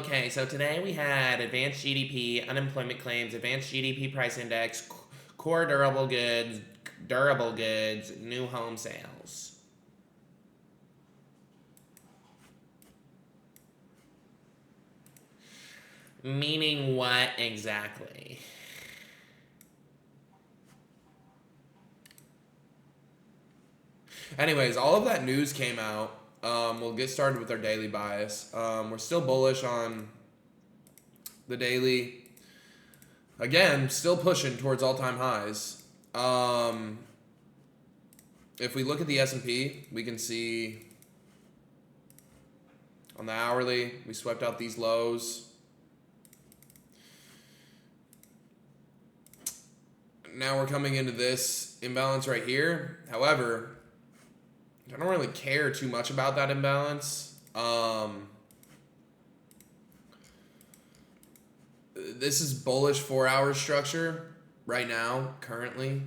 Okay, so today we had advanced GDP, unemployment claims, advanced GDP price index, core durable goods, new home sales. Meaning what exactly? Anyways, all of that news came out. We'll get started with our daily bias. We're still bullish on the daily. Again, still pushing towards all-time highs. If we look at the S&P, we can see on the hourly, we swept out these lows. Now we're coming into this imbalance right here. However, I don't really care too much about that imbalance. This is bullish 4-hour structure right now, currently.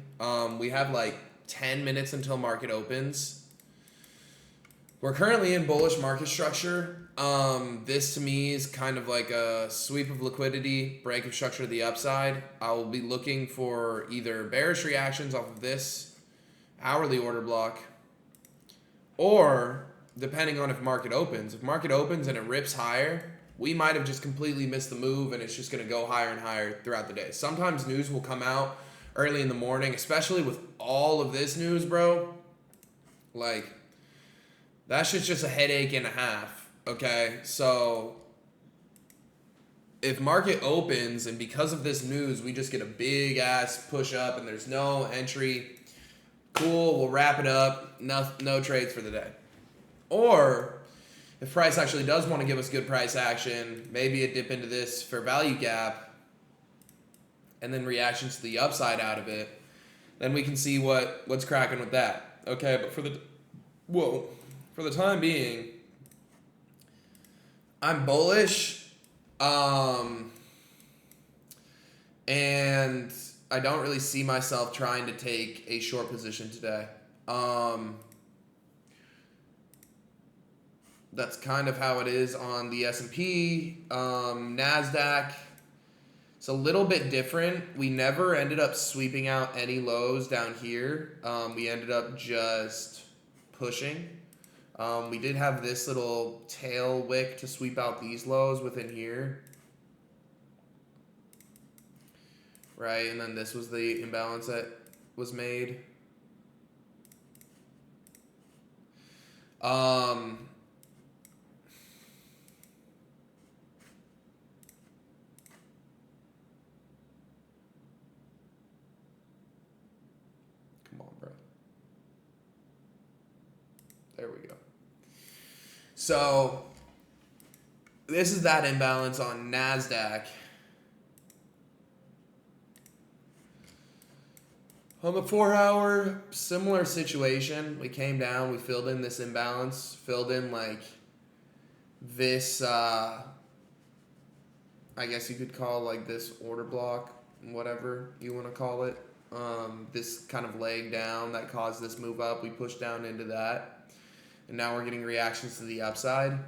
We have like 10 minutes until market opens. We're currently in bullish market structure. This to me is kind of like a sweep of liquidity, break of structure to the upside. I will be looking for either bearish reactions off of this hourly order block, or depending on if market opens. If market opens and it rips higher, we might have just completely missed the move and it's just going to go higher and higher throughout the day. Sometimes news will come out early in the morning, especially with all of this news, bro. Like, that shit's just a headache and a half, okay? So if market opens and because of this news, we just get a big ass push up and there's no entry, cool, we'll wrap it up. No trades for the day. Or if price actually does want to give us good price action, maybe a dip into this fair value gap and then reactions to the upside out of it, then we can see what's cracking with that. Okay, but for the time being, I'm bullish, and I don't really see myself trying to take a short position today. That's kind of how it is on the S&P. NASDAQ, it's a little bit different. We never ended up sweeping out any lows down here. We ended up just pushing. We did have this little tail wick to sweep out these lows within here. Right, and then this was the imbalance that was made. Come on, bro. There we go. So this is that imbalance on NASDAQ. On the 4-hour, similar situation. We came down, we filled in this imbalance, filled in like this, I guess you could call like this order block, whatever you want to call it. This kind of leg down that caused this move up. We pushed down into that. And now we're getting reactions to the upside.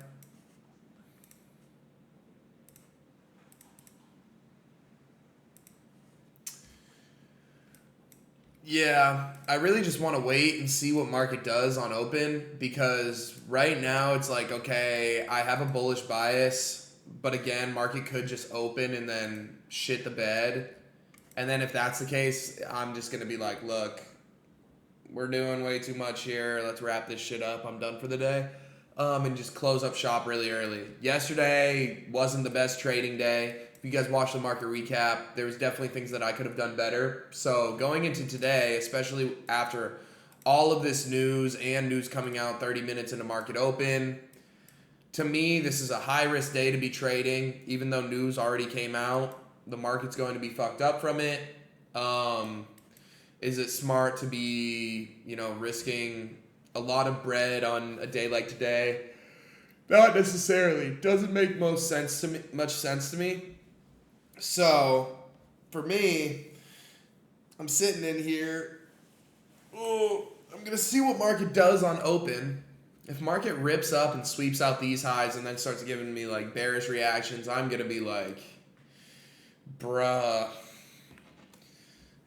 Yeah, I really just want to wait and see what market does on open, because right now it's like, okay, I have a bullish bias, but again, market could just open and then shit the bed. And then if that's the case, I'm just going to be like, look, we're doing way too much here. Let's wrap this shit up. I'm done for the day. And just close up shop really early. Yesterday wasn't the best trading day. If you guys watched the market recap, there was definitely things that I could have done better. So going into today, especially after all of this news and news coming out 30 minutes into market open, to me, this is a high-risk day to be trading. Even though news already came out, the market's going to be fucked up from it. Is it smart to be, risking a lot of bread on a day like today? Not necessarily. Doesn't make much sense to me. So, for me, I'm sitting in here. Oh, I'm going to see what market does on open. if market rips up and sweeps out these highs and then starts giving me like bearish reactions, I'm gonna be like, bruh,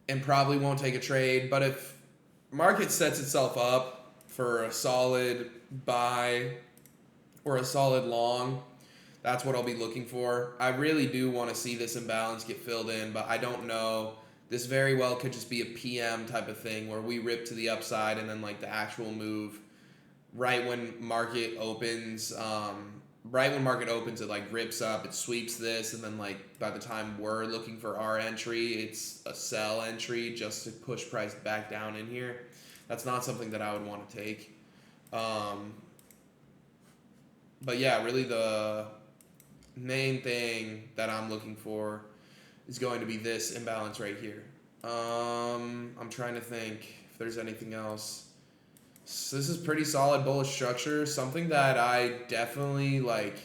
and probably won't take a trade. But if market sets itself up for a solid buy or a solid long, that's what I'll be looking for. I really do want to see this imbalance get filled in, but I don't know. This very well could just be a PM type of thing where we rip to the upside and then like the actual move right when market opens, it like rips up, it sweeps this, and then like by the time we're looking for our entry, it's a sell entry just to push price back down in here. That's not something that I would want to take. But yeah, really the main thing that I'm looking for is going to be this imbalance right here. I'm trying to think if there's anything else. So this is pretty solid bullish structure. Something that I definitely like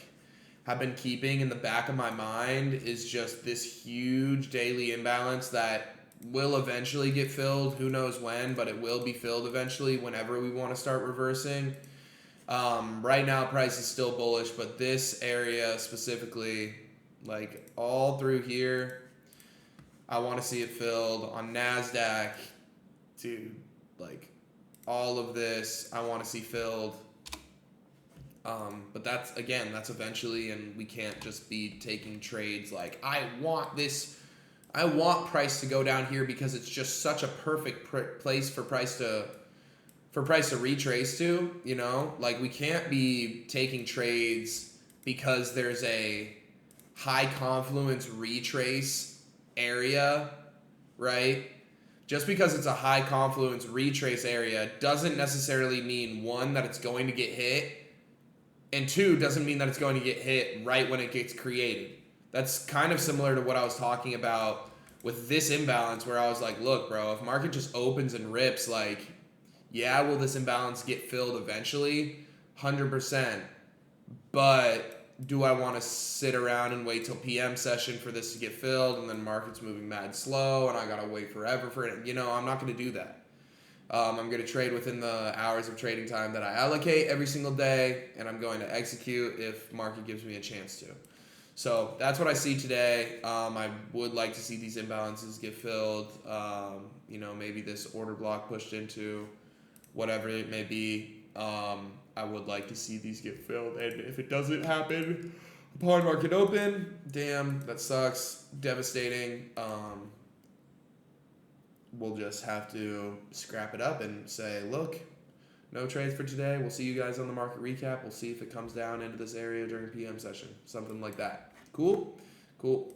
have been keeping in the back of my mind is just this huge daily imbalance that will eventually get filled. Who knows when, but it will be filled eventually whenever we want to start reversing. Right now price is still bullish, but this area specifically, like all through here, I want to see it filled on NASDAQ. Dude, like all of this I want to see filled. But that's eventually, and we can't just be taking trades like I want price to go down here because it's just such a perfect place for price to retrace to, you know? Like we can't be taking trades because there's a high confluence retrace area, right? Just because it's a high confluence retrace area doesn't necessarily mean, one, that it's going to get hit, and two, doesn't mean that it's going to get hit right when it gets created. That's kind of similar to what I was talking about with this imbalance, where I was like, look, bro, if market just opens and rips, like, yeah, will this imbalance get filled eventually? 100%. But do I want to sit around and wait till PM session for this to get filled, and then market's moving mad slow and I gotta wait forever for it? You know, I'm not going to do that. I'm going to trade within the hours of trading time that I allocate every single day, and I'm going to execute if market gives me a chance to. So that's what I see today. I would like to see these imbalances get filled. You know, maybe this order block pushed into whatever it may be. I would like to see these get filled, and if it doesn't happen upon market open, damn, that sucks, devastating. We'll just have to scrap it up and say, look, no trades for today. We'll see you guys on the market recap. We'll see if it comes down into this area during PM session, something like that. Cool? Cool.